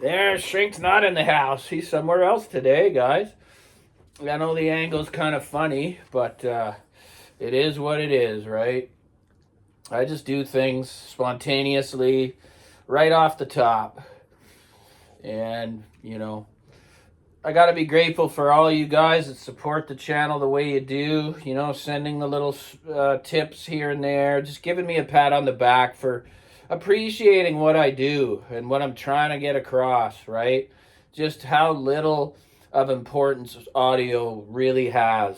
There, Shrink's not in the house. He's somewhere else today, guys. I know the angle's kind of funny, but it is what it is, right? I just do things spontaneously, right off the top. And, I got to be grateful for all you guys that support the channel the way you do, sending the little tips here and there, just giving me a pat on the back for appreciating what I do and what I'm trying to get across, right? Just how little of importance audio really has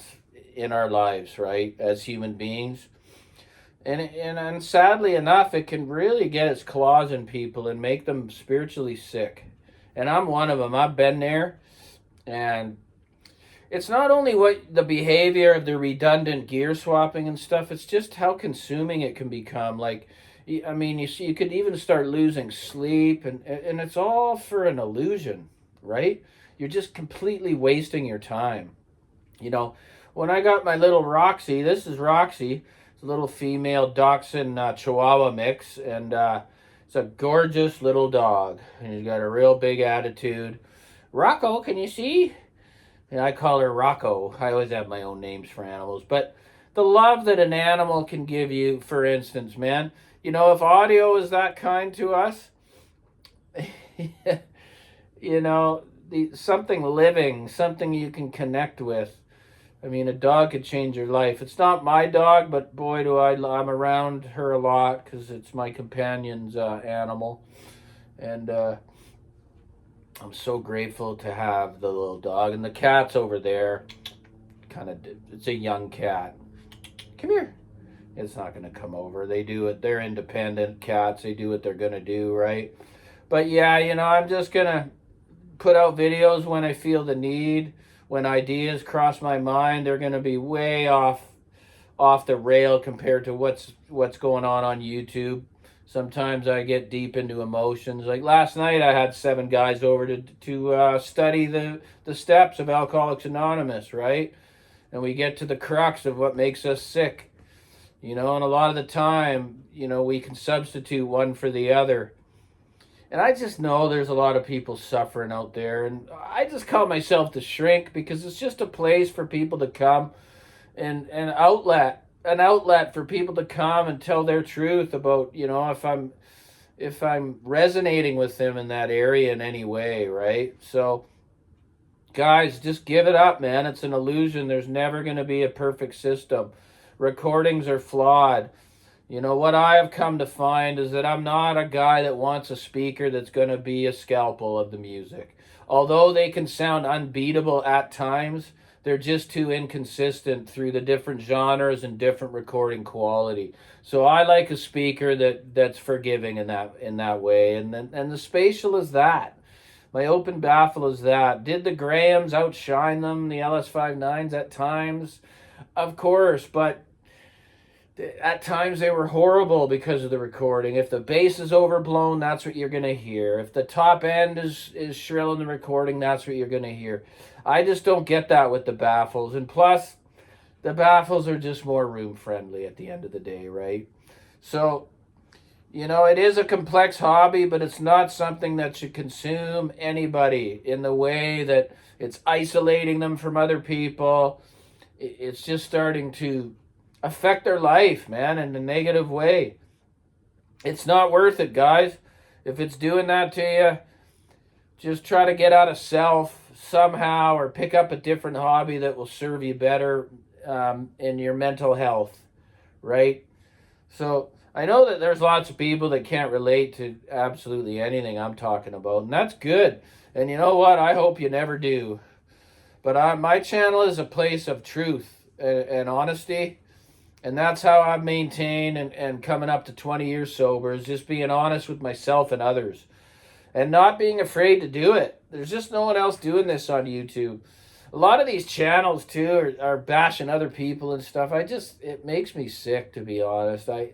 in our lives, right? As human beings. And sadly enough, it can really get its claws in people and make them spiritually sick. And I'm one of them. I've been there. And it's not only what the behavior of the redundant gear swapping and stuff, it's just how consuming it can become. Like, I mean, you see, you could even start losing sleep, and it's all for an illusion, right? You're just completely wasting your time. You know, when I got my little Roxy, this is Roxy, it's a little female dachshund Chihuahua mix, and it's a gorgeous little dog, and he's got a real big attitude. Rocko, can you see? And I call her Rocko. I always have my own names for animals, but the love that an animal can give you, for instance, man, if audio is that kind to us, something living, something you can connect with. I mean, a dog could change your life. It's not my dog, but boy, I'm around her a lot because it's my companion's animal. And I'm so grateful to have the little dog. And the cat's over there. It's a young cat. Come here. It's not going to come over. They do it. They're independent cats. They do what they're going to do, right? But yeah, I'm just going to put out videos when I feel the need. When ideas cross my mind, they're going to be way off the rail compared to what's going on YouTube. Sometimes I get deep into emotions. Like last night, I had 7 guys over to study the steps of Alcoholics Anonymous, right? And we get to the crux of what makes us sick, and a lot of the time, we can substitute one for the other. And I just know there's a lot of people suffering out there. And I just call myself the Shrink because it's just a place for people to come and an outlet for people to come and tell their truth about, if I'm resonating with them in that area in any way, right? So guys, just give it up, man. It's an illusion. There's never going to be a perfect system. Recordings are flawed. What I have come to find is that I'm not a guy that wants a speaker that's going to be a scalpel of the music. Although they can sound unbeatable at times, they're just too inconsistent through the different genres and different recording quality. So I like a speaker that's forgiving in that way. And the spatial is that. My open baffle is that. Did the Grahams outshine them, the LS59s at times? Of course, but at times they were horrible because of the recording. If the bass is overblown, that's what you're going to hear. If the top end is shrill in the recording, that's what you're going to hear. I just don't get that with the baffles. And plus, the baffles are just more room friendly at the end of the day, right? So, it is a complex hobby, but it's not something that should consume anybody in the way that it's isolating them from other people. It's just starting to affect their life, man, in a negative way. It's not worth it, guys. If it's doing that to you, just try to get out of self somehow or pick up a different hobby that will serve you better in your mental health, right? So I know that there's lots of people that can't relate to absolutely anything I'm talking about, and that's good. And you know what? I hope you never do. But my channel is a place of truth and honesty. And that's how I've maintained and coming up to 20 years sober is just being honest with myself and others and not being afraid to do it. There's just no one else doing this on YouTube. A lot of these channels too are bashing other people and stuff. It makes me sick, to be honest. I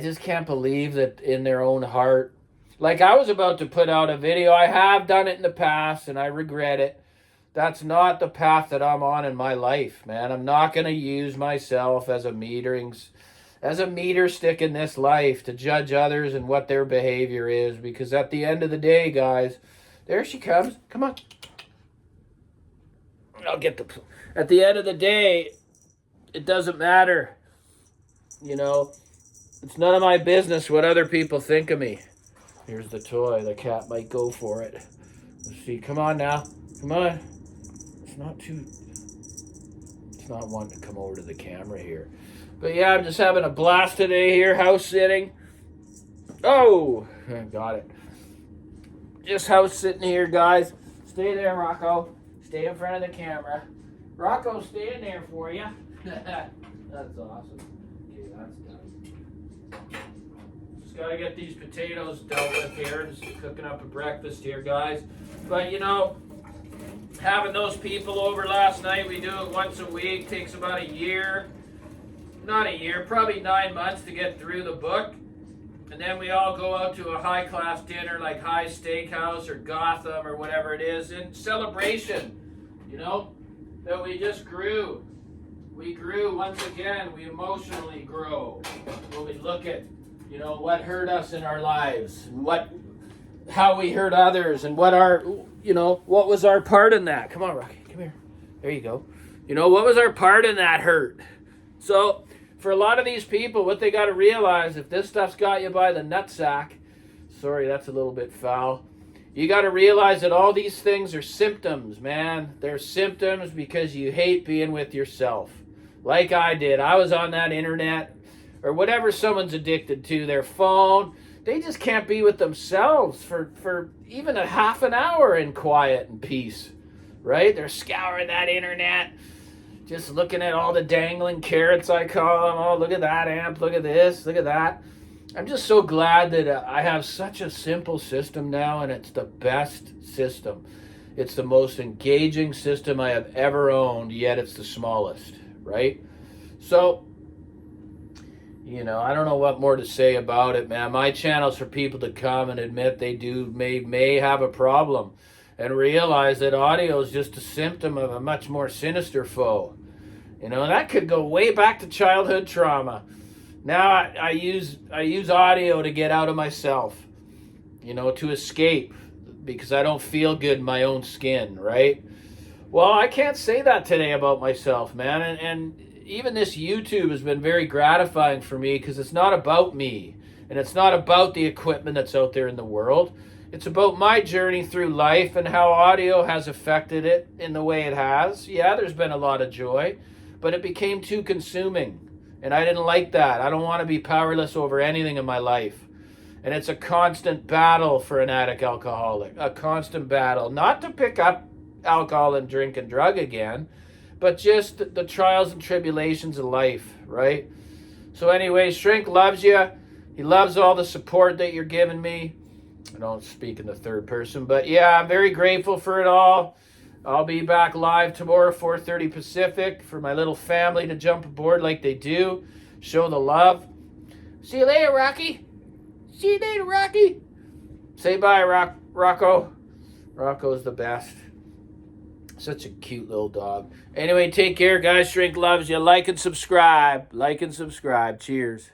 just can't believe that in their own heart. Like I was about to put out a video. I have done it in the past and I regret it. That's not the path that I'm on in my life, man. I'm not going to use myself as a as a meter stick in this life to judge others and what their behavior is. Because at the end of the day, guys, there she comes. Come on. I'll get the... At the end of the day, it doesn't matter. You know, it's none of my business what other people think of me. Here's the toy. The cat might go for it. Let's see. Come on now. Come on. It's not wanting to come over to the camera here. But yeah, I'm just having a blast today here, house sitting. Oh, got it. Just house sitting here, guys. Stay there, Rocko. Stay in front of the camera. Rocko, stay in there for you. That's awesome. Okay, that's done. Just got to get these potatoes dealt with here. Just cooking up a breakfast here, guys. But, you know, having those people over last night, we do it once a week. Takes about a year. Not a year, probably 9 months to get through the book. And then we all go out to a high-class dinner like High Steakhouse or Gotham or whatever it is in celebration, you know, that we just grew. We grew once again. We emotionally grow when we look at, you know, what hurt us in our lives and how we hurt others and what was our part in that. Come on, Rocky, come here. There you go. You know, what was our part in that hurt? So for a lot of these people, what they got to realize, if this stuff's got you by the nutsack, sorry, that's a little bit foul, you got to realize that all these things are symptoms, man. They're symptoms because you hate being with yourself. Like I did. I was on that internet or whatever someone's addicted to, their phone. They just can't be with themselves for even a half an hour in quiet and peace, right? They're scouring that internet, just looking at all the dangling carrots, I call them. Oh, look at that amp. Look at this. Look at that. I'm just so glad that I have such a simple system now, and it's the best system. It's the most engaging system I have ever owned, yet it's the smallest, right? So, you know, I don't know what more to say about it, man. My channel's for people to come and admit they may have a problem and realize that audio is just a symptom of a much more sinister foe. You know, that could go way back to childhood trauma. Now I use audio to get out of myself, you know, to escape because I don't feel good in my own skin, right? Well, I can't say that today about myself, man. And even this YouTube has been very gratifying for me because it's not about me and it's not about the equipment that's out there in the world. It's about my journey through life and how audio has affected it in the way it has. Yeah, there's been a lot of joy, but it became too consuming. And I didn't like that. I don't want to be powerless over anything in my life. And it's a constant battle for an addict alcoholic. A constant battle. Not to pick up alcohol and drink and drug again, but just the trials and tribulations of life, right? So anyway, Shrink loves you. He loves all the support that you're giving me. I don't speak in the third person, but yeah, I'm very grateful for it all. I'll be back live tomorrow, 4:30 Pacific, for my little family to jump aboard like they do. Show the love. See you later, Rocky. See you later, Rocky. Say bye, Rocko. Rocko's the best. Such a cute little dog. Anyway, take care, guys. Shrink loves you. Like and subscribe. Like and subscribe. Cheers.